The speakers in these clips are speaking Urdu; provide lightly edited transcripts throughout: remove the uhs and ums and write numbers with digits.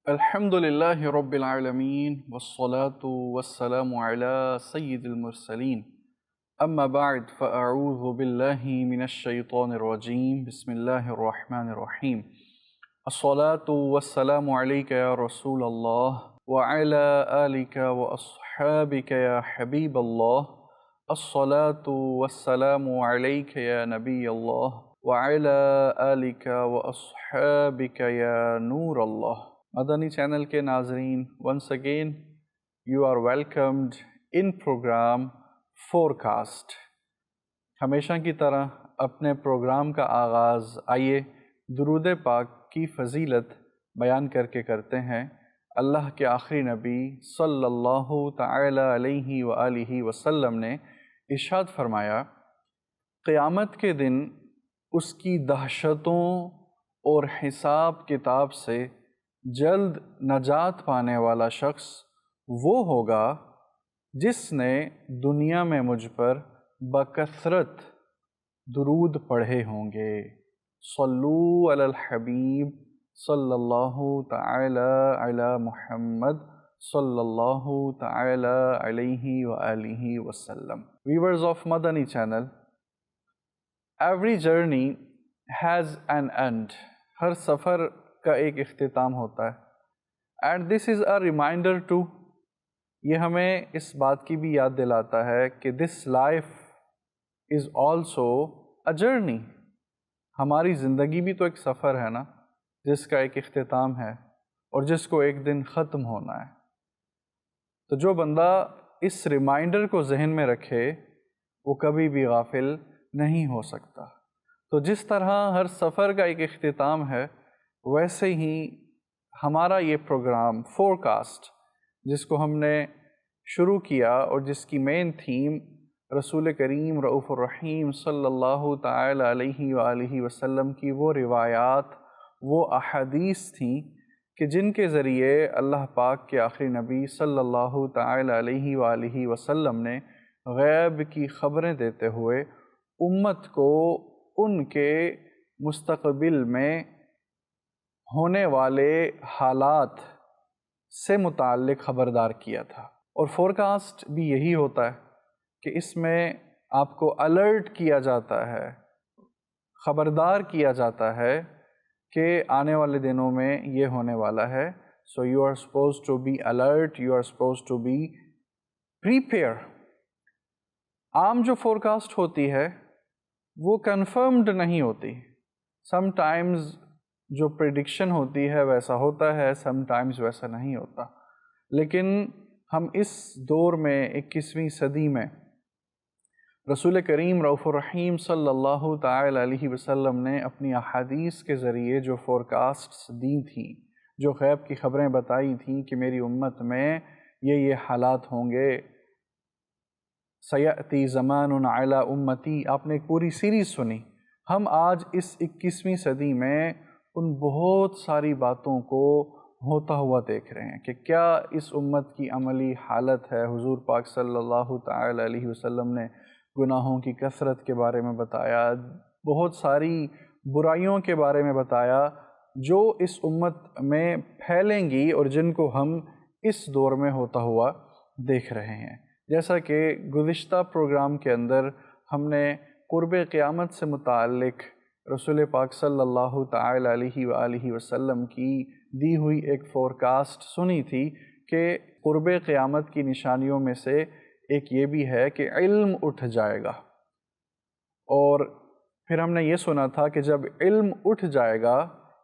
الحمد لله رب العالمين والصلاة والسلام على سيد المرسلين أما بعد فأعوذ بالله من الشيطان الرجيم بسم الله الرحمن الرحيم الصلاة والسلام عليك يا رسول الله وعلى آلك وأصحابك يا حبيب الله الصلاة والسلام عليك يا نبي الله وعلى آلك وأصحابك يا نور الله مدنی چینل کے ناظرین once again you are welcomed in program forecast. ہمیشہ کی طرح اپنے پروگرام کا آغاز آئیے درود پاک کی فضیلت بیان کر کے کرتے ہیں۔ اللہ کے آخری نبی صلی اللہ تعالی علیہ وآلہ وسلم نے ارشاد فرمایا، قیامت کے دن اس کی دہشتوں اور حساب کتاب سے جلد نجات پانے والا شخص وہ ہوگا جس نے دنیا میں مجھ پر بکثرت درود پڑھے ہوں گے۔ صلو علی الحبیب صلی اللہ تعالی علی محمد صلی اللہ تعالی علیہ وآلہ وسلم۔ Viewers of Madani channel, every journey has an end, ہر سفر کا ایک اختتام ہوتا ہے۔ And this is a reminder to, یہ ہمیں اس بات کی بھی یاد دلاتا ہے کہ this life is also a journey, ہماری زندگی بھی تو ایک سفر ہے نا، جس کا ایک اختتام ہے اور جس کو ایک دن ختم ہونا ہے۔ تو جو بندہ اس ریمائنڈر کو ذہن میں رکھے وہ کبھی بھی غافل نہیں ہو سکتا۔ تو جس طرح ہر سفر کا ایک اختتام ہے، ویسے ہی ہمارا یہ پروگرام فور کاسٹ، جس کو ہم نے شروع کیا اور جس کی مین تھیم رسول کریم رؤوف الرحیم صلی اللہ تعالی علیہ وآلہ وسلم کی وہ روایات، وہ احادیث تھیں کہ جن کے ذریعے اللہ پاک کے آخری نبی صلی اللہ تعالی علیہ وآلہ وسلم نے غیب کی خبریں دیتے ہوئے امت کو ان کے مستقبل میں ہونے والے حالات سے متعلق خبردار کیا تھا۔ اور فور کاسٹ بھی یہی ہوتا ہے کہ اس میں آپ کو الرٹ کیا جاتا ہے، خبردار کیا جاتا ہے کہ آنے والے دنوں میں یہ ہونے والا ہے۔ So you are suppose to be alert, you are suppose to be prepare. عام جو فور کاسٹ ہوتی ہے وہ کنفرمڈ نہیں ہوتی، سم ٹائمز جو پریڈکشن ہوتی ہے ویسا ہوتا ہے، سم ٹائمز ویسا نہیں ہوتا۔ لیکن ہم اس دور میں 21ویں صدی میں رسول کریم رؤوف الرحیم صلی اللہ تعالی علیہ وسلم نے اپنی احادیث کے ذریعے جو فور کاسٹس دی تھیں، جو غیب کی خبریں بتائی تھیں کہ میری امت میں یہ حالات ہوں گے، سیأتی زمان علی امتی، آپ نے ایک پوری سیریز سنی۔ ہم آج اس 21ویں صدی میں ان بہت ساری باتوں کو ہوتا ہوا دیکھ رہے ہیں کہ کیا اس امت کی عملی حالت ہے۔ حضور پاک صلی اللہ تعالی علیہ وسلم نے گناہوں کی کثرت کے بارے میں بتایا، بہت ساری برائیوں کے بارے میں بتایا جو اس امت میں پھیلیں گی اور جن کو ہم اس دور میں ہوتا ہوا دیکھ رہے ہیں۔ جیسا کہ گزشتہ پروگرام کے اندر ہم نے قرب قیامت سے متعلق رسول پاک صلی اللہ تعالی علیہ وآلہ وسلم کی دی ہوئی ایک فور کاسٹ سنی تھی کہ قرب قیامت کی نشانیوں میں سے ایک یہ بھی ہے کہ علم اٹھ جائے گا۔ اور پھر ہم نے یہ سنا تھا کہ جب علم اٹھ جائے گا،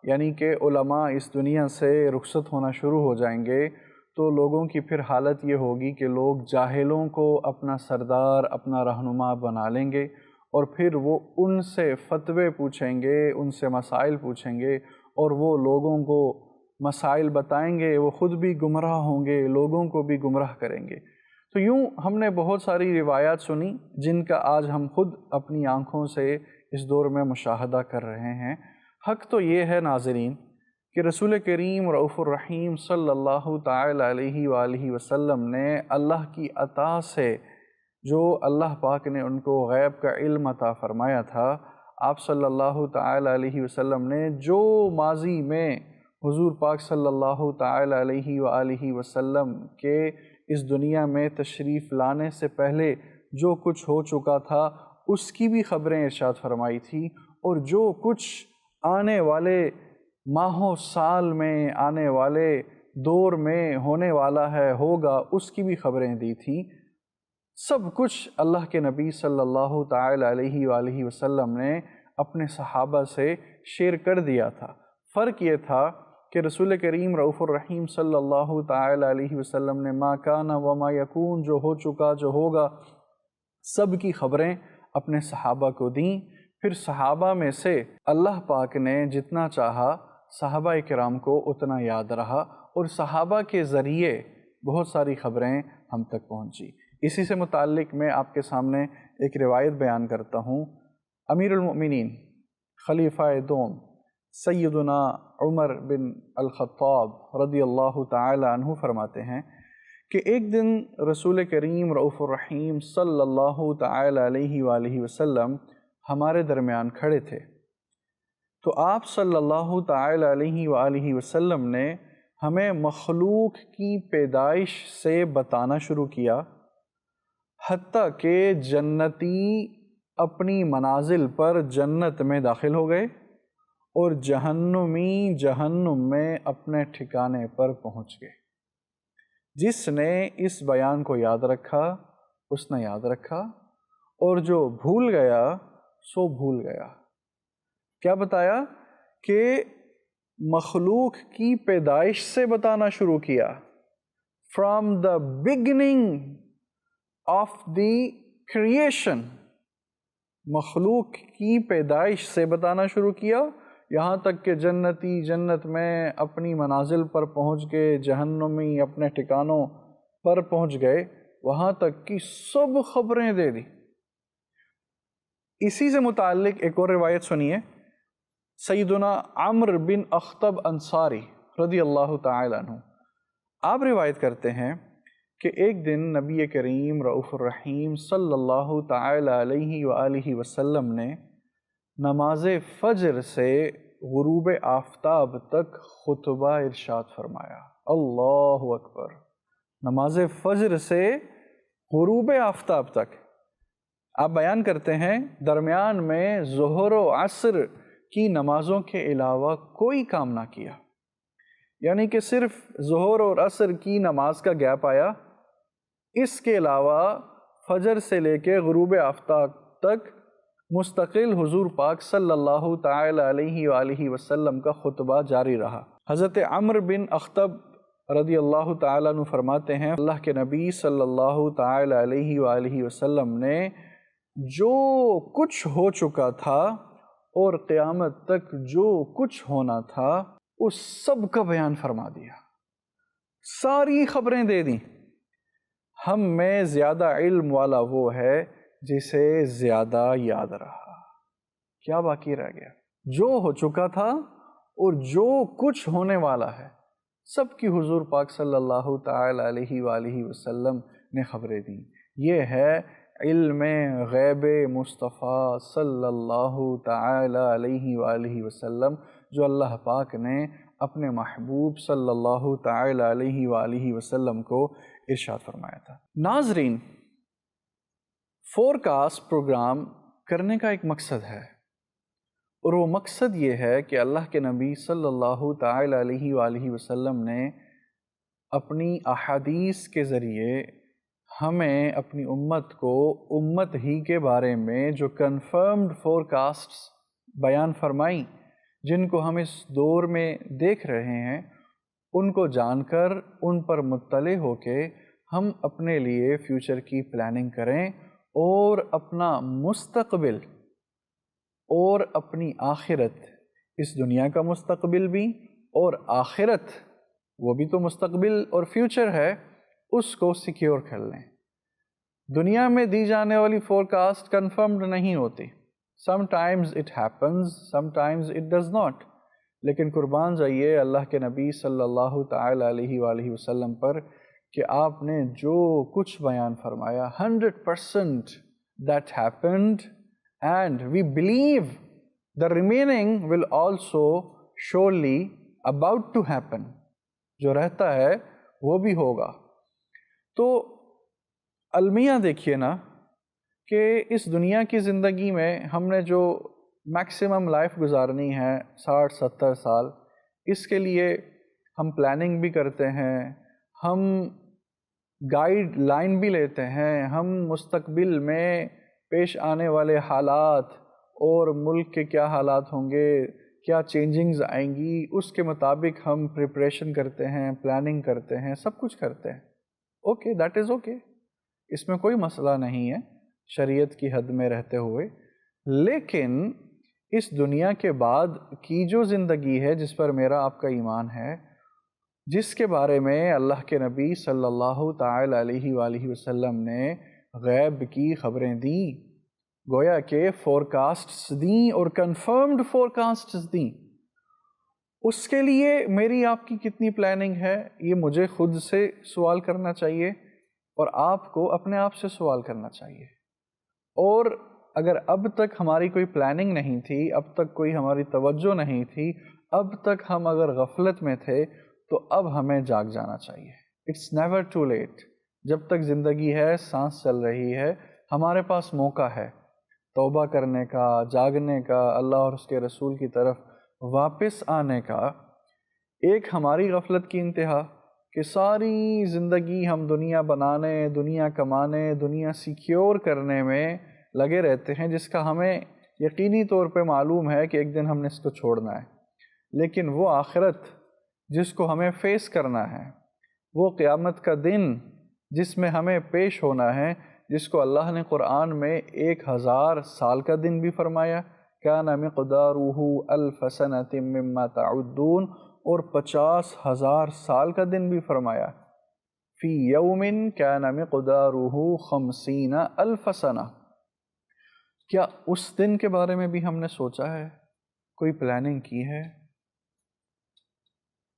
یعنی کہ علماء اس دنیا سے رخصت ہونا شروع ہو جائیں گے، تو لوگوں کی پھر حالت یہ ہوگی کہ لوگ جاہلوں کو اپنا سردار، اپنا رہنما بنا لیں گے اور پھر وہ ان سے فتوے پوچھیں گے، ان سے مسائل پوچھیں گے اور وہ لوگوں کو مسائل بتائیں گے، وہ خود بھی گمراہ ہوں گے، لوگوں کو بھی گمراہ کریں گے۔ تو یوں ہم نے بہت ساری روایات سنی جن کا آج ہم خود اپنی آنکھوں سے اس دور میں مشاہدہ کر رہے ہیں۔ حق تو یہ ہے ناظرین کہ رسول کریم رؤوف الرحیم صلی اللہ تعالی علیہ وآلہ وسلم نے اللہ کی عطا سے جو اللہ پاک نے ان کو غیب کا علم عطا فرمایا تھا، آپ صلی اللہ تعالی علیہ وسلم نے جو ماضی میں حضور پاک صلی اللہ تعالی علیہ وآلہ وسلم کے اس دنیا میں تشریف لانے سے پہلے جو کچھ ہو چکا تھا اس کی بھی خبریں ارشاد فرمائی تھی، اور جو کچھ آنے والے ماہوں سال میں، آنے والے دور میں ہونے والا ہے، ہوگا، اس کی بھی خبریں دی تھی۔ سب کچھ اللہ کے نبی صلی اللہ تعالی علیہ وآلہ وسلم نے اپنے صحابہ سے شیئر کر دیا تھا۔ فرق یہ تھا کہ رسول کریم رؤوف الرحیم صلی اللہ تعالی علیہ وسلم نے ما کان وما یکون، جو ہو چکا، جو ہوگا، سب کی خبریں اپنے صحابہ کو دیں۔ پھر صحابہ میں سے اللہ پاک نے جتنا چاہا صحابہ کرام کو اتنا یاد رہا، اور صحابہ کے ذریعے بہت ساری خبریں ہم تک پہنچی۔ اسی سے متعلق میں آپ کے سامنے ایک روایت بیان کرتا ہوں۔ امیر المؤمنین خلیفہ دوم سیدنا عمر بن الخطاب رضی اللہ تعالی عنہ فرماتے ہیں کہ ایک دن رسول کریم رؤوف الرحیم صلی اللہ تعالی علیہ وآلہ وسلم ہمارے درمیان کھڑے تھے، تو آپ صلی اللہ تعالی علیہ وآلہ وسلم نے ہمیں مخلوق کی پیدائش سے بتانا شروع کیا، حتیٰ کہ جنتی اپنی منازل پر جنت میں داخل ہو گئے اور جہنمی جہنم میں اپنے ٹھکانے پر پہنچ گئے۔ جس نے اس بیان کو یاد رکھا اس نے یاد رکھا، اور جو بھول گیا سو بھول گیا۔ کیا بتایا؟ کہ مخلوق کی پیدائش سے بتانا شروع کیا، from the beginning of the creation, مخلوق کی پیدائش سے بتانا شروع کیا، یہاں تک کہ جنتی جنت میں اپنی منازل پر پہنچ گئے، جہنمی اپنے ٹھکانوں پر پہنچ گئے، وہاں تک کی سب خبریں دے دی۔ اسی سے متعلق ایک اور روایت سنیے۔ سیدنا عمرو بن اخطب انصاری رضی اللہ تعالی عنہ آپ روایت کرتے ہیں کہ ایک دن نبی کریم رؤوف الرحیم صلی اللہ تعالی علیہ وآلہ وسلم نے نماز فجر سے غروب آفتاب تک خطبہ ارشاد فرمایا۔ اللہ اکبر! نماز فجر سے غروب آفتاب تک آپ بیان کرتے ہیں، درمیان میں ظہر و عصر کی نمازوں کے علاوہ کوئی کام نہ کیا، یعنی کہ صرف ظہر اور عصر کی نماز کا گیپ آیا، اس کے علاوہ فجر سے لے کے غروب آفتاب تک مستقل حضور پاک صلی اللہ تعالی علیہ وآلہ وسلم کا خطبہ جاری رہا۔ حضرت عمرو بن اخطب رضی اللہ تعالیٰ عنہ فرماتے ہیں، اللہ کے نبی صلی اللہ تعالی علیہ وآلہ وسلم نے جو کچھ ہو چکا تھا اور قیامت تک جو کچھ ہونا تھا اس سب کا بیان فرما دیا، ساری خبریں دے دیں۔ ہم میں زیادہ علم والا وہ ہے جسے زیادہ یاد رہا۔ کیا باقی رہ گیا؟ جو ہو چکا تھا اور جو کچھ ہونے والا ہے سب کی حضور پاک صلی اللہ تعالی علیہ وآلہ وسلم نے خبریں دیں۔ یہ ہے علم غیب مصطفیٰ صلی اللہ تعالی علیہ وآلہ وسلم، جو اللہ پاک نے اپنے محبوب صلی اللہ تعالی علیہ وآلہ وسلم کو ارشاد فرمایا تھا۔ ناظرین، فورکاسٹ پروگرام کرنے کا ایک مقصد ہے، اور وہ مقصد یہ ہے کہ اللہ کے نبی صلی اللہ تعالی علیہ وآلہ وسلم نے اپنی احادیث کے ذریعے ہمیں اپنی امت کو امت ہی کے بارے میں جو کنفرمڈ فورکاسٹس بیان فرمائیں، جن کو ہم اس دور میں دیکھ رہے ہیں، ان کو جان کر ان پر مطلع ہو کے ہم اپنے لیے فیوچر کی پلاننگ کریں، اور اپنا مستقبل اور اپنی آخرت، اس دنیا کا مستقبل بھی اور آخرت وہ بھی تو مستقبل اور فیوچر ہے، اس کو سیکیور کر لیں۔ دنیا میں دی جانے والی فورکاسٹ کنفرمڈ نہیں ہوتی، some times it happens, some times it does not, لیکن قربان جائیے اللہ کے نبی صلی اللہ تعالی علیہ وآلہ وسلم پر کہ آپ نے جو کچھ بیان فرمایا 100% that happened, and we believe the remaining will also surely about to happen، جو رہتا ہے وہ بھی ہوگا۔ تو المیہ دیکھیے نا کہ اس دنیا کی زندگی میں ہم نے جو میکسیمم لائف گزارنی ہے 60-70 سال، اس کے لیے ہم پلاننگ بھی کرتے ہیں، ہم گائیڈ لائن بھی لیتے ہیں، ہم مستقبل میں پیش آنے والے حالات اور ملک کے کیا حالات ہوں گے، کیا چینجنگز آئیں گی، اس کے مطابق ہم پریپریشن کرتے ہیں، پلاننگ کرتے ہیں، سب کچھ کرتے ہیں۔ اوکے، دیٹ از اوکے، اس میں کوئی مسئلہ نہیں ہے شریعت کی حد میں رہتے ہوئے۔ لیکن اس دنیا کے بعد کی جو زندگی ہے جس پر میرا آپ کا ایمان ہے، جس کے بارے میں اللہ کے نبی صلی اللہ تعالی علیہ وآلہ وسلم نے غیب کی خبریں دیں، گویا کہ فورکاسٹس دیں اور کنفرمڈ فورکاسٹس دیں، اس کے لیے میری آپ کی کتنی پلاننگ ہے، یہ مجھے خود سے سوال کرنا چاہیے اور آپ کو اپنے آپ سے سوال کرنا چاہیے۔ اور اگر اب تک ہماری کوئی پلاننگ نہیں تھی، اب تک کوئی ہماری توجہ نہیں تھی، اب تک ہم اگر غفلت میں تھے، تو اب ہمیں جاگ جانا چاہیے۔ اٹس نیور ٹو لیٹ، جب تک زندگی ہے، سانس چل رہی ہے، ہمارے پاس موقع ہے توبہ کرنے کا، جاگنے کا، اللہ اور اس کے رسول کی طرف واپس آنے کا۔ ایک ہماری غفلت کی انتہا کہ ساری زندگی ہم دنیا بنانے، دنیا کمانے، دنیا سیکیور کرنے میں لگے رہتے ہیں، جس کا ہمیں یقینی طور پہ معلوم ہے کہ ایک دن ہم نے اس کو چھوڑنا ہے۔ لیکن وہ آخرت جس کو ہمیں فیس کرنا ہے، وہ قیامت کا دن جس میں ہمیں پیش ہونا ہے، جس کو اللہ نے قرآن میں 1000 سال کا دن بھی فرمایا، کان مقدارہ الف سنۃ مما تعدون، اور 50,000 سال کا دن بھی فرمایا، فی یوم کان مقدارہ 50,000 سنہ۔ کیا اس دن کے بارے میں بھی ہم نے سوچا ہے، کوئی پلاننگ کی ہے؟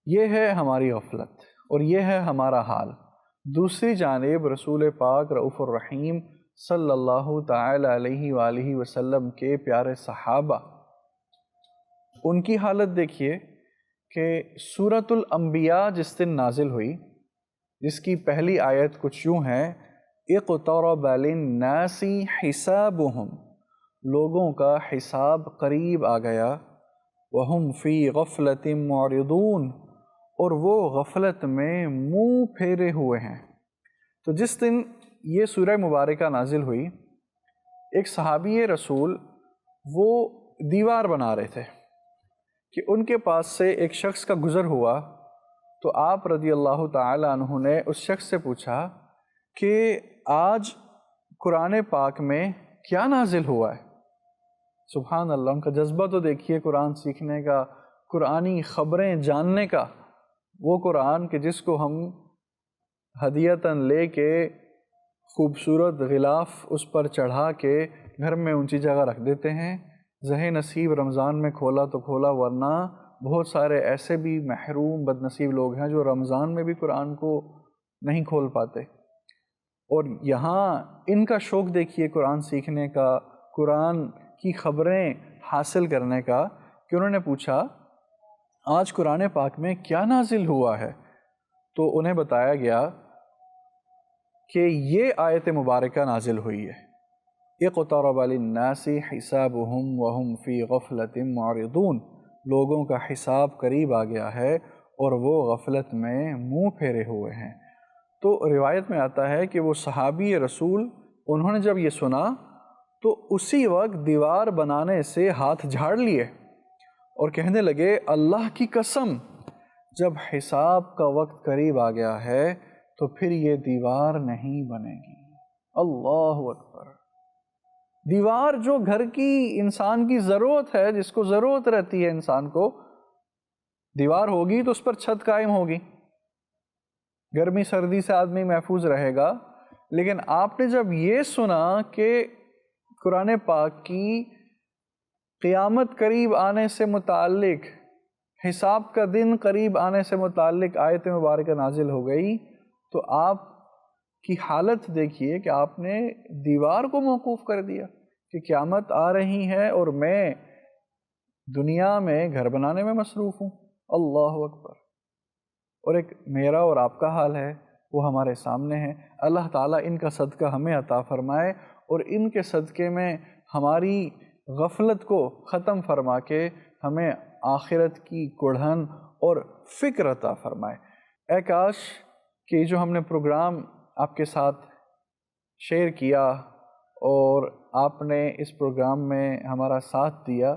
یہ ہے ہماری غفلت اور یہ ہے ہمارا حال۔ دوسری جانب رسول پاک رؤوف الرحیم صلی اللہ تعالی علیہ وآلہ وسلم کے پیارے صحابہ، ان کی حالت دیکھیے کہ سورۃ الانبیاء جس دن نازل ہوئی، جس کی پہلی آیت کچھ یوں ہے، اقترب للناس حسابهم، لوگوں کا حساب قریب آ گیا، وہم فی غفلۃ معرضون، اور وہ غفلت میں منہ پھیرے ہوئے ہیں۔ تو جس دن یہ سورہ مبارکہ نازل ہوئی، ایک صحابی رسول وہ دیوار بنا رہے تھے کہ ان کے پاس سے ایک شخص کا گزر ہوا، تو آپ رضی اللہ تعالی عنہ نے اس شخص سے پوچھا کہ آج قرآن پاک میں کیا نازل ہوا ہے؟ سبحان اللہ، ان کا جذبہ تو دیکھیے قرآن سیکھنے کا، قرآنی خبریں جاننے کا۔ وہ قرآن کہ جس کو ہم ہدیتاً لے کے خوبصورت غلاف اس پر چڑھا کے گھر میں اونچی جگہ رکھ دیتے ہیں، زہ نصیب رمضان میں کھولا تو کھولا، ورنہ بہت سارے ایسے بھی محروم بد نصیب لوگ ہیں جو رمضان میں بھی قرآن کو نہیں کھول پاتے۔ اور یہاں ان کا شوق دیکھیے قرآن سیکھنے کا، قرآن کی خبریں حاصل کرنے کا، کہ انہوں نے پوچھا آج قرآن پاک میں کیا نازل ہوا ہے؟ تو انہیں بتایا گیا کہ یہ آیت مبارکہ نازل ہوئی ہے، اقترب للناس حسابهم وهم فی غفلۃ معرضون، لوگوں کا حساب قریب آ گیا ہے اور وہ غفلت میں منہ پھیرے ہوئے ہیں۔ تو روایت میں آتا ہے کہ وہ صحابی رسول، انہوں نے جب یہ سنا تو اسی وقت دیوار بنانے سے ہاتھ جھاڑ لیے اور کہنے لگے اللہ کی قسم، جب حساب کا وقت قریب آ گیا ہے تو پھر یہ دیوار نہیں بنے گی۔ اللہ اکبر! دیوار جو گھر کی انسان کی ضرورت ہے، جس کو ضرورت رہتی ہے انسان کو، دیوار ہوگی تو اس پر چھت قائم ہوگی، گرمی سردی سے آدمی محفوظ رہے گا۔ لیکن آپ نے جب یہ سنا کہ قرآن پاک کی قیامت قریب آنے سے متعلق، حساب کا دن قریب آنے سے متعلق آیت مبارکہ نازل ہو گئی، تو آپ کی حالت دیکھیے کہ آپ نے دیوار کو موقوف کر دیا کہ قیامت آ رہی ہے اور میں دنیا میں گھر بنانے میں مصروف ہوں اللہ اکبر۔ اور ایک میرا اور آپ کا حال ہے وہ ہمارے سامنے ہے۔ اللہ تعالیٰ ان کا صدقہ ہمیں عطا فرمائے اور ان کے صدقے میں ہماری غفلت کو ختم فرما کے ہمیں آخرت کی کڑھن اور فکر عطا فرمائے۔ اے کاش کہ جو ہم نے پروگرام آپ کے ساتھ شیئر کیا اور آپ نے اس پروگرام میں ہمارا ساتھ دیا،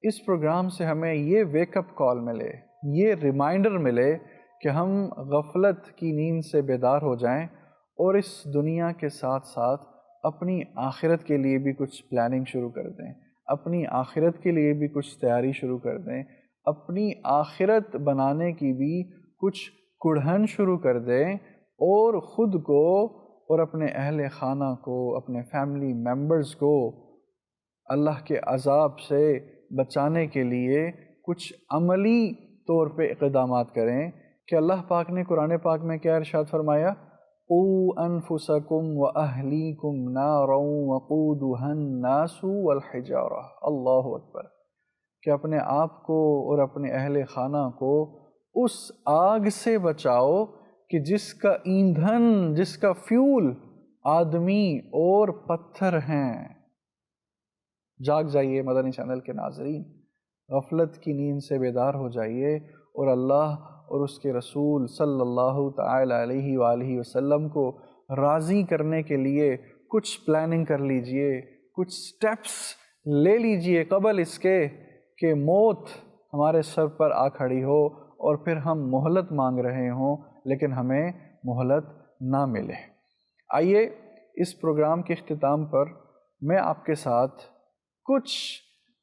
اس پروگرام سے ہمیں یہ ویک اپ کال ملے، یہ ریمائنڈر ملے کہ ہم غفلت کی نیند سے بیدار ہو جائیں اور اس دنیا کے ساتھ ساتھ اپنی آخرت کے لیے بھی کچھ پلاننگ شروع کر دیں، اپنی آخرت کے لیے بھی کچھ تیاری شروع کر دیں، اپنی آخرت بنانے کی بھی کچھ کڑھن شروع کر دیں، اور خود کو اور اپنے اہل خانہ کو، اپنے فیملی ممبرز کو اللہ کے عذاب سے بچانے کے لیے کچھ عملی طور پہ اقدامات کریں کہ اللہ پاک نے قرآن پاک میں کیا ارشاد فرمایا؟ قُوا أَنفُسَكُمْ وَأَهْلِيكُمْ نَارًا وَقُودُهَا النَّاسُ وَالْحِجَارَةُ۔ اللہ اکبر، کہ اپنے آپ کو اور اپنے اہل خانہ کو اس آگ سے بچاؤ کہ جس کا ایندھن، جس کا فیول آدمی اور پتھر ہیں۔ جاگ جائیے مدنی چینل کے ناظرین، غفلت کی نیند سے بیدار ہو جائیے اور اللہ اور اس کے رسول صلی اللہ تعالی علیہ وآلہ وسلم کو راضی کرنے کے لیے کچھ پلاننگ کر لیجئے، کچھ سٹیپس لے لیجئے قبل اس کے کہ موت ہمارے سر پر آ کھڑی ہو اور پھر ہم مہلت مانگ رہے ہوں لیکن ہمیں مہلت نہ ملے۔ آئیے اس پروگرام کے اختتام پر میں آپ کے ساتھ کچھ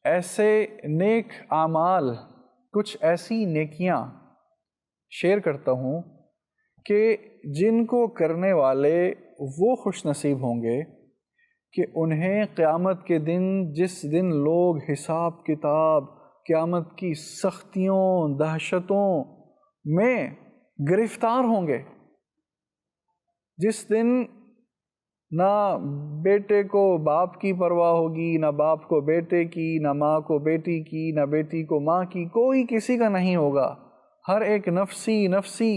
ایسے نیک اعمال، کچھ ایسی نیکیاں شیئر کرتا ہوں کہ جن کو کرنے والے وہ خوش نصیب ہوں گے کہ انہیں قیامت کے دن، جس دن لوگ حساب کتاب، قیامت کی سختیوں، دہشتوں میں گرفتار ہوں گے، جس دن نہ بیٹے کو باپ کی پرواہ ہوگی، نہ باپ کو بیٹے کی، نہ ماں کو بیٹی کی، نہ بیٹی کو ماں کی، کوئی کسی کا نہیں ہوگا، ہر ایک نفسی نفسی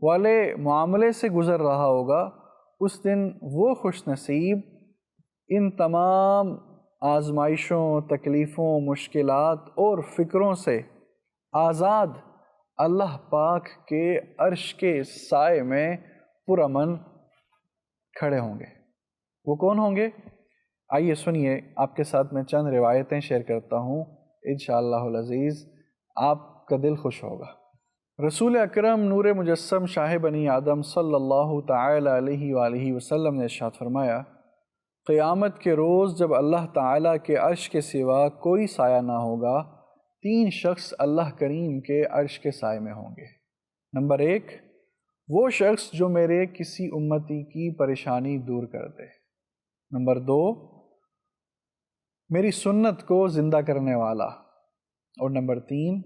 والے معاملے سے گزر رہا ہوگا۔ اس دن وہ خوش نصیب ان تمام آزمائشوں، تکلیفوں، مشکلات اور فکروں سے آزاد اللہ پاک کے عرش کے سائے میں پرامن کھڑے ہوں گے۔ وہ کون ہوں گے؟ آئیے سنیے، آپ کے ساتھ میں چند روایتیں شیئر کرتا ہوں، انشاءاللہ العزیز آپ کا دل خوش ہوگا۔ رسول اکرم نور مجسم شاہ بنی آدم صلی اللہ تعالی علیہ وآلہ وسلم نے ارشاد فرمایا، قیامت کے روز جب اللہ تعالیٰ کے عرش کے سوا کوئی سایہ نہ ہوگا، 3 شخص اللہ کریم کے عرش کے سائے میں ہوں گے۔ نمبر 1، وہ شخص جو میرے کسی امتی کی پریشانی دور کر دے۔ نمبر 2، میری سنت کو زندہ کرنے والا۔ اور نمبر 3،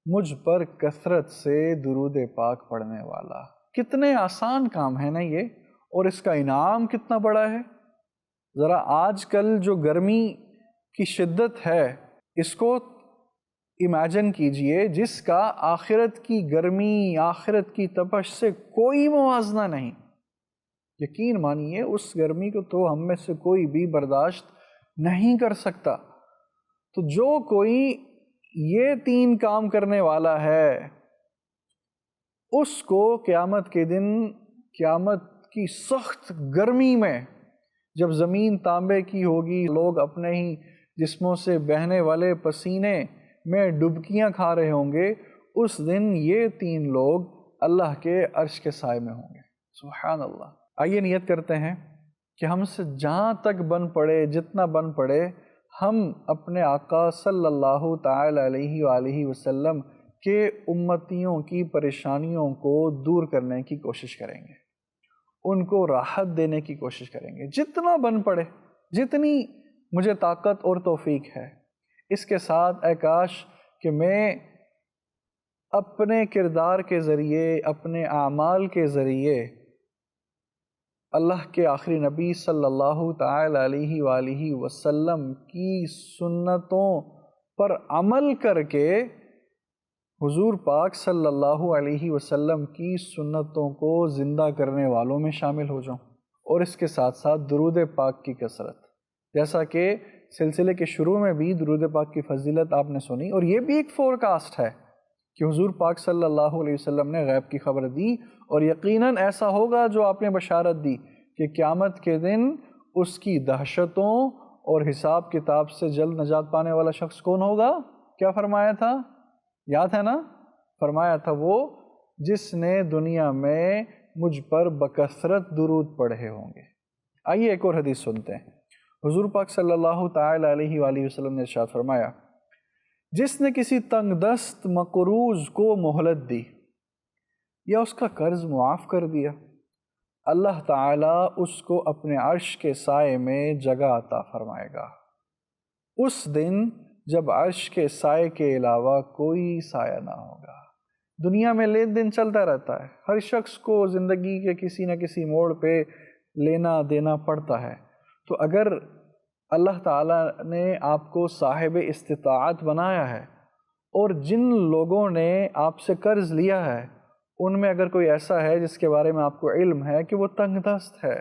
مجھ پر کثرت سے درود پاک پڑھنے والا۔ کتنے آسان کام ہے نا یہ، اور اس کا انعام کتنا بڑا ہے۔ ذرا آج کل جو گرمی کی شدت ہے اس کو امیجن کیجئے، جس کا آخرت کی گرمی، آخرت کی تپش سے کوئی موازنہ نہیں۔ یقین مانیے اس گرمی کو تو ہم میں سے کوئی بھی برداشت نہیں کر سکتا۔ تو جو کوئی یہ 3 کام کرنے والا ہے، اس کو قیامت کے دن، قیامت کی سخت گرمی میں جب زمین تانبے کی ہوگی، لوگ اپنے ہی جسموں سے بہنے والے پسینے میں ڈبکیاں کھا رہے ہوں گے، اس دن یہ 3 لوگ اللہ کے عرش کے سائے میں ہوں گے۔ سبحان اللہ۔ آئیے نیت کرتے ہیں کہ ہم سے جہاں تک بن پڑے، جتنا بن پڑے، ہم اپنے آقا صلی اللہ تعالی علیہ وآلہ وسلم کے امتیوں کی پریشانیوں کو دور کرنے کی کوشش کریں گے، ان کو راحت دینے کی کوشش کریں گے، جتنا بن پڑے، جتنی مجھے طاقت اور توفیق ہے۔ اس کے ساتھ اے کاش کہ میں اپنے کردار کے ذریعے، اپنے اعمال کے ذریعے اللہ کے آخری نبی صلی اللہ تعالی علیہ وآلہ وسلم کی سنتوں پر عمل کر کے حضور پاک صلی اللہ علیہ وسلم کی سنتوں کو زندہ کرنے والوں میں شامل ہو جاؤں، اور اس کے ساتھ ساتھ درود پاک کی کثرت، جیسا کہ سلسلے کے شروع میں بھی درود پاک کی فضیلت آپ نے سنی، اور یہ بھی ایک فور کاسٹ ہے کہ حضور پاک صلی اللہ علیہ وسلم نے غیب کی خبر دی، اور یقیناً ایسا ہوگا جو آپ نے بشارت دی کہ قیامت کے دن اس کی دہشتوں اور حساب کتاب سے جلد نجات پانے والا شخص کون ہوگا؟ کیا فرمایا تھا؟ یاد ہے نا؟ فرمایا تھا وہ جس نے دنیا میں مجھ پر بکثرت درود پڑھے ہوں گے۔ آئیے ایک اور حدیث سنتے ہیں۔ حضور پاک صلی اللہ تعالی علیہ وآلہ وسلم نے ارشاد فرمایا، جس نے کسی تنگ دست مقروض کو مہلت دی یا اس کا قرض معاف کر دیا، اللہ تعالیٰ اس کو اپنے عرش کے سائے میں جگہ عطا فرمائے گا، اس دن جب عرش کے سائے کے علاوہ کوئی سایہ نہ ہوگا۔ دنیا میں لین دین چلتا رہتا ہے، ہر شخص کو زندگی کے کسی نہ کسی موڑ پہ لینا دینا پڑتا ہے، تو اگر اللہ تعالیٰ نے آپ کو صاحب استطاعت بنایا ہے اور جن لوگوں نے آپ سے قرض لیا ہے ان میں اگر کوئی ایسا ہے جس کے بارے میں آپ کو علم ہے کہ وہ تنگ دست ہے،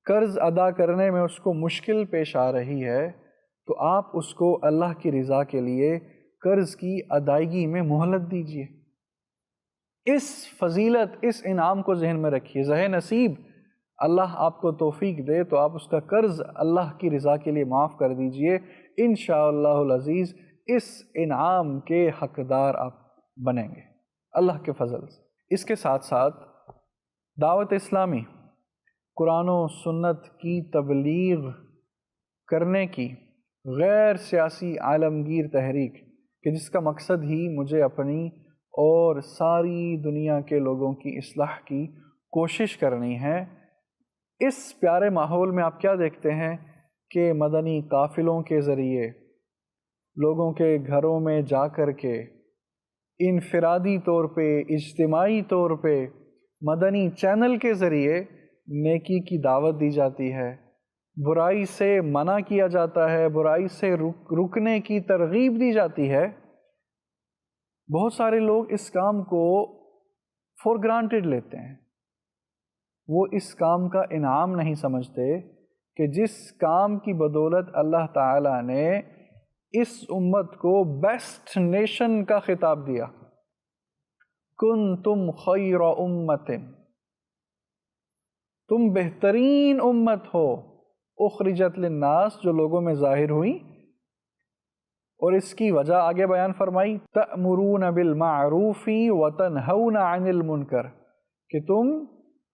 قرض ادا کرنے میں اس کو مشکل پیش آ رہی ہے، تو آپ اس کو اللہ کی رضا کے لیے قرض کی ادائیگی میں مہلت دیجیے۔ اس فضیلت، اس انعام کو ذہن میں رکھیے، ذہ نصیب اللہ آپ کو توفیق دے تو آپ اس کا قرض اللہ کی رضا کے لیے معاف کر دیجئے، انشاءاللہ العزیز اس انعام کے حقدار آپ بنیں گے اللہ کے فضل سے۔ اس کے ساتھ ساتھ دعوت اسلامی، قرآن و سنت کی تبلیغ کرنے کی غیر سیاسی عالمگیر تحریک کہ جس کا مقصد ہی مجھے اپنی اور ساری دنیا کے لوگوں کی اصلاح کی کوشش کرنی ہے، اس پیارے ماحول میں آپ کیا دیکھتے ہیں کہ مدنی قافلوں کے ذریعے لوگوں کے گھروں میں جا کر کے انفرادی طور پہ، اجتماعی طور پہ مدنی چینل کے ذریعے نیکی کی دعوت دی جاتی ہے، برائی سے منع کیا جاتا ہے، برائی سے رکنے کی ترغیب دی جاتی ہے۔ بہت سارے لوگ اس کام کو فور گرانٹیڈ لیتے ہیں، وہ اس کام کا انعام نہیں سمجھتے کہ جس کام کی بدولت اللہ تعالیٰ نے اس امت کو بیسٹ نیشن کا خطاب دیا، کنتم خیر امت، تم بہترین امت ہو، اخرجت للناس، جو لوگوں میں ظاہر ہوئی، اور اس کی وجہ آگے بیان فرمائی، تأمرون بالمعروف وتنہون عن المنکر، کہ تم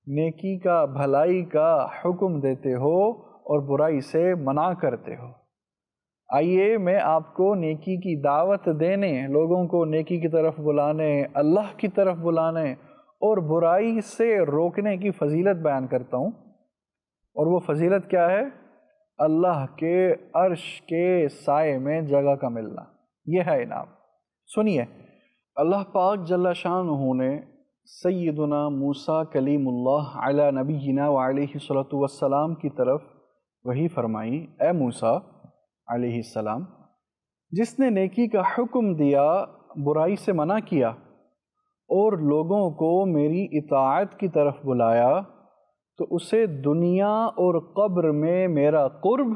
نیکی کا، بھلائی کا حکم دیتے ہو اور برائی سے منع کرتے ہو۔ آئیے میں آپ کو نیکی کی دعوت دینے، لوگوں کو نیکی کی طرف بلانے، اللہ کی طرف بلانے اور برائی سے روکنے کی فضیلت بیان کرتا ہوں، اور وہ فضیلت کیا ہے؟ اللہ کے عرش کے سائے میں جگہ کا ملنا، یہ ہے انعام۔ سنیے، اللہ پاک جل شانہ نے سیدنا موسیٰ کلیم اللہ علی نبینا وعلیہ الصلوۃ والسلام کی طرف وحی فرمائی، اے موسیٰ علیہ السلام، جس نے نیکی کا حکم دیا، برائی سے منع کیا اور لوگوں کو میری اطاعت کی طرف بلایا، تو اسے دنیا اور قبر میں میرا قرب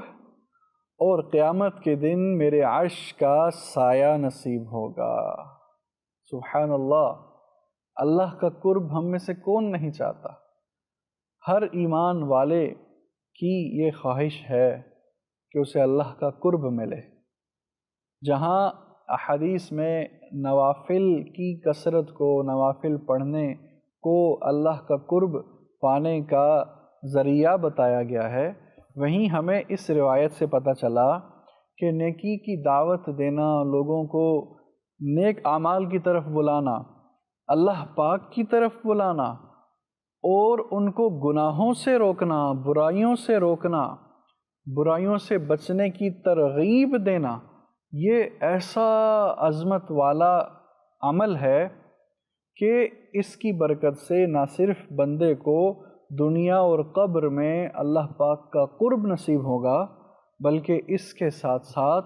اور قیامت کے دن میرے عرش کا سایہ نصیب ہوگا۔ سبحان اللہ، اللہ کا قرب ہم میں سے کون نہیں چاہتا؟ ہر ایمان والے کی یہ خواہش ہے کہ اسے اللہ کا قرب ملے۔ جہاں احادیث میں نوافل کی کثرت کو، نوافل پڑھنے کو اللہ کا قرب پانے کا ذریعہ بتایا گیا ہے، وہیں ہمیں اس روایت سے پتہ چلا کہ نیکی کی دعوت دینا، لوگوں کو نیک اعمال کی طرف بلانا، اللہ پاک کی طرف بلانا اور ان کو گناہوں سے روکنا، برائیوں سے روکنا، برائیوں سے بچنے کی ترغیب دینا، یہ ایسا عظمت والا عمل ہے کہ اس کی برکت سے نہ صرف بندے کو دنیا اور قبر میں اللہ پاک کا قرب نصیب ہوگا، بلکہ اس کے ساتھ ساتھ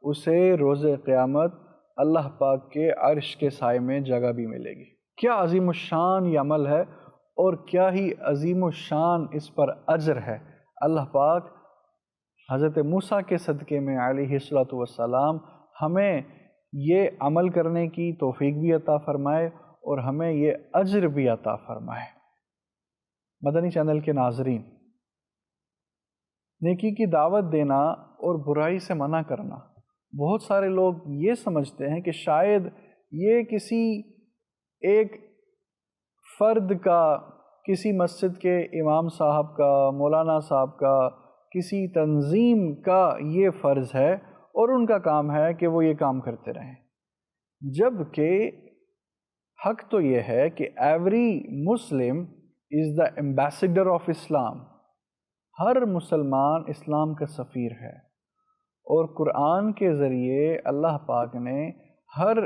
اسے روز قیامت اللہ پاک کے عرش کے سائے میں جگہ بھی ملے گی۔ کیا عظیم الشان یہ عمل ہے اور کیا ہی عظیم الشان اس پر اجر ہے۔ اللہ پاک حضرت موسیٰ کے صدقے میں علیہ الصلوۃ والسلام ہمیں یہ عمل کرنے کی توفیق بھی عطا فرمائے اور ہمیں یہ اجر بھی عطا فرمائے۔ مدنی چینل کے ناظرین، نیکی کی دعوت دینا اور برائی سے منع کرنا، بہت سارے لوگ یہ سمجھتے ہیں کہ شاید یہ کسی ایک فرد کا، کسی مسجد کے امام صاحب کا، مولانا صاحب کا، کسی تنظیم کا یہ فرض ہے اور ان کا کام ہے کہ وہ یہ کام کرتے رہیں، جبکہ حق تو یہ ہے کہ every Muslim is the ambassador of Islam. ہر مسلمان اسلام کا سفیر ہے، اور قرآن کے ذریعے اللہ پاک نے ہر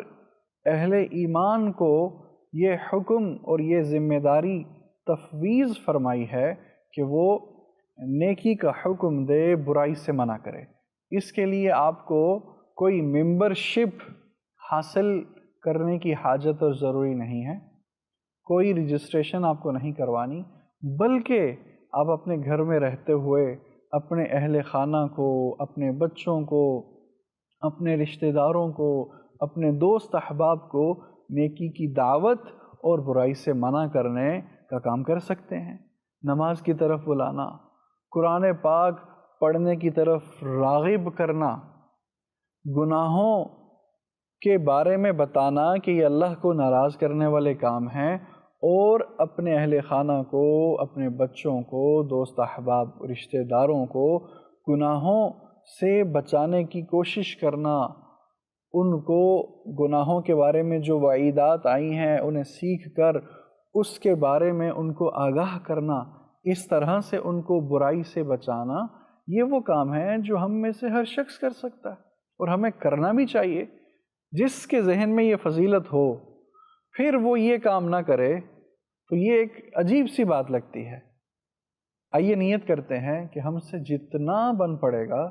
اہل ایمان کو یہ حکم اور یہ ذمہ داری تفویض فرمائی ہے کہ وہ نیکی کا حکم دے، برائی سے منع کرے۔ اس کے لیے آپ کو کوئی ممبرشپ حاصل کرنے کی حاجت اور ضروری نہیں ہے، کوئی رجسٹریشن آپ کو نہیں کروانی، بلکہ آپ اپنے گھر میں رہتے ہوئے اپنے اہل خانہ کو، اپنے بچوں کو، اپنے رشتہ داروں کو، اپنے دوست احباب کو نیکی کی دعوت اور برائی سے منع کرنے کا کام کر سکتے ہیں۔ نماز کی طرف بلانا، قرآن پاک پڑھنے کی طرف راغب کرنا، گناہوں کے بارے میں بتانا کہ یہ اللہ کو ناراض کرنے والے کام ہیں، اور اپنے اہل خانہ کو، اپنے بچوں کو، دوست احباب، رشتہ داروں کو گناہوں سے بچانے کی کوشش کرنا، ان کو گناہوں کے بارے میں جو وعیدات آئی ہیں انہیں سیکھ کر اس کے بارے میں ان کو آگاہ کرنا، اس طرح سے ان کو برائی سے بچانا، یہ وہ کام ہے جو ہم میں سے ہر شخص کر سکتا ہے اور ہمیں کرنا بھی چاہیے۔ جس کے ذہن میں یہ فضیلت ہو پھر وہ یہ کام نہ کرے تو یہ ایک عجیب سی بات لگتی ہے۔ آئیے نیت کرتے ہیں کہ ہم سے جتنا بن پڑے گا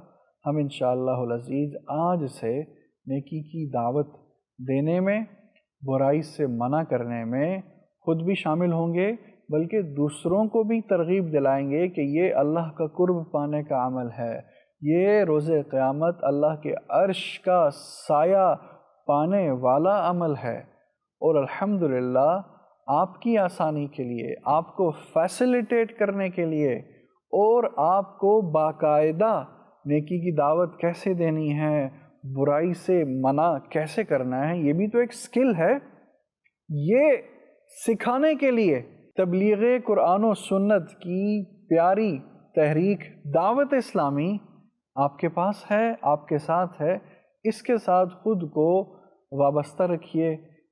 ہم انشاءاللہ العزیز آج سے نیکی کی دعوت دینے میں، برائی سے منع کرنے میں خود بھی شامل ہوں گے، بلکہ دوسروں کو بھی ترغیب دلائیں گے کہ یہ اللہ کا قرب پانے کا عمل ہے، یہ روز قیامت اللہ کے عرش کا سایہ پانے والا عمل ہے، اور الحمدللہ آپ کی آسانی کے لیے، آپ کو فیسیلیٹیٹ کرنے کے لیے، اور آپ کو باقاعدہ نیکی کی دعوت کیسے دینی ہے، برائی سے منع کیسے کرنا ہے، یہ بھی تو ایک سکل ہے۔ یہ سکھانے کے لیے تبلیغ قرآن و سنت کی پیاری تحریک دعوت اسلامی آپ کے پاس ہے، آپ کے ساتھ ہے۔ اس کے ساتھ خود کو وابستہ رکھیے،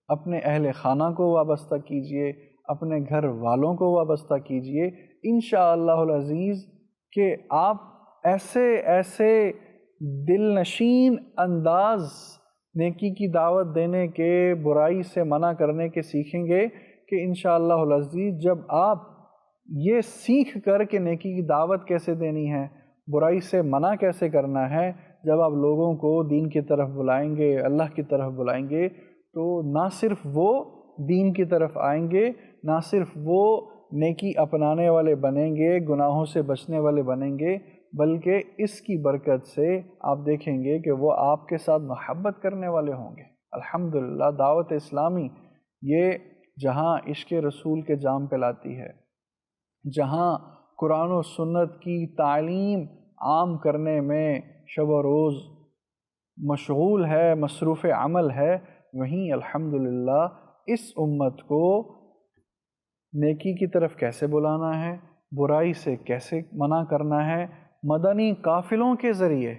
اپنے اہل خانہ کو وابستہ کیجئے، اپنے گھر والوں کو وابستہ کیجئے، انشاءاللہ العزیز کہ آپ ایسے دل نشین انداز نیکی کی دعوت دینے کے، برائی سے منع کرنے کے سیکھیں گے کہ انشاءاللہ العزیز جب آپ یہ سیکھ کر کہ نیکی کی دعوت کیسے دینی ہے، برائی سے منع کیسے کرنا ہے، جب آپ لوگوں کو دین کی طرف بلائیں گے، اللہ کی طرف بلائیں گے، تو نہ صرف وہ دین کی طرف آئیں گے، نہ صرف وہ نیکی اپنانے والے بنیں گے، گناہوں سے بچنے والے بنیں گے، بلکہ اس کی برکت سے آپ دیکھیں گے کہ وہ آپ کے ساتھ محبت کرنے والے ہوں گے۔ الحمدللہ دعوت اسلامی یہ جہاں عشق رسول کے جام پلاتی ہے، جہاں قرآن و سنت کی تعلیم عام کرنے میں شب و روز مشغول ہے، مصروف عمل ہے، وہیں الحمدللہ اس امت کو نیکی کی طرف کیسے بلانا ہے، برائی سے کیسے منع کرنا ہے، مدنی قافلوں کے ذریعے،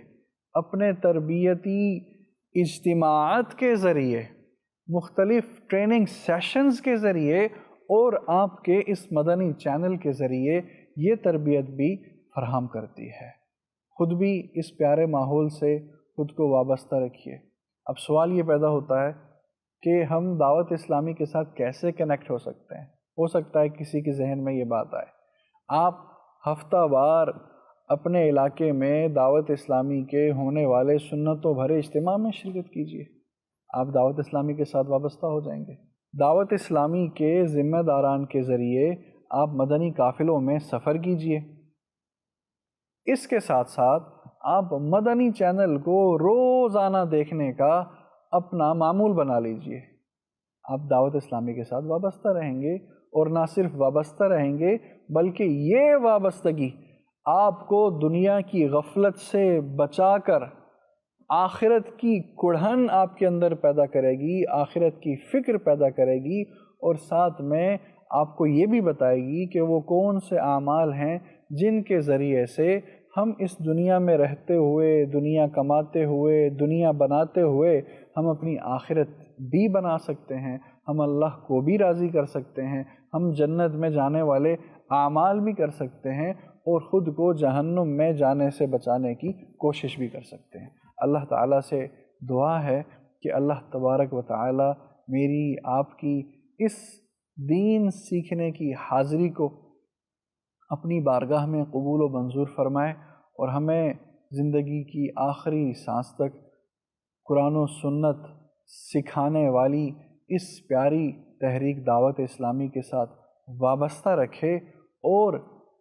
اپنے تربیتی اجتماعات کے ذریعے، مختلف ٹریننگ سیشنز کے ذریعے، اور آپ کے اس مدنی چینل کے ذریعے یہ تربیت بھی فراہم کرتی ہے۔ خود بھی اس پیارے ماحول سے خود کو وابستہ رکھیے۔ اب سوال یہ پیدا ہوتا ہے کہ ہم دعوت اسلامی کے ساتھ کیسے کنیکٹ ہو سکتے ہیں؟ ہو سکتا ہے کسی کے ذہن میں یہ بات آئے، آپ ہفتہ وار اپنے علاقے میں دعوت اسلامی کے ہونے والے سنتوں بھرے اجتماع میں شرکت کیجیے۔ آپ دعوت اسلامی کے ساتھ وابستہ ہو جائیں گے۔ دعوت اسلامی کے ذمہ داران کے ذریعے آپ مدنی قافلوں میں سفر کیجئے۔ اس کے ساتھ ساتھ آپ مدنی چینل کو روزانہ دیکھنے کا اپنا معمول بنا لیجئے۔ آپ دعوت اسلامی کے ساتھ وابستہ رہیں گے، اور نہ صرف وابستہ رہیں گے بلکہ یہ وابستگی آپ کو دنیا کی غفلت سے بچا کر آخرت کی کڑھن آپ کے اندر پیدا کرے گی، آخرت کی فکر پیدا کرے گی، اور ساتھ میں آپ کو یہ بھی بتائے گی کہ وہ کون سے اعمال ہیں جن کے ذریعے سے ہم اس دنیا میں رہتے ہوئے، دنیا کماتے ہوئے، دنیا بناتے ہوئے ہم اپنی آخرت بھی بنا سکتے ہیں، ہم اللہ کو بھی راضی کر سکتے ہیں، ہم جنت میں جانے والے اعمال بھی کر سکتے ہیں، اور خود کو جہنم میں جانے سے بچانے کی کوشش بھی کر سکتے ہیں۔ اللہ تعالیٰ سے دعا ہے کہ اللہ تبارک و تعالیٰ میری آپ کی اس دین سیکھنے کی حاضری کو اپنی بارگاہ میں قبول و منظور فرمائے، اور ہمیں زندگی کی آخری سانس تک قرآن و سنت سکھانے والی اس پیاری تحریک دعوت اسلامی کے ساتھ وابستہ رکھے، اور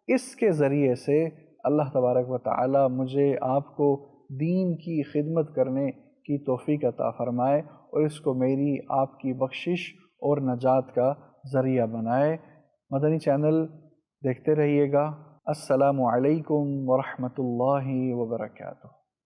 اس کے ذریعے سے اللہ تبارک و تعالی مجھے آپ کو دین کی خدمت کرنے کی توفیق عطا فرمائے، اور اس کو میری آپ کی بخشش اور نجات کا ذریعہ بنائے۔ مدنی چینل دیکھتے رہیے گا۔ السلام علیکم ورحمۃ اللہ وبرکاتہ۔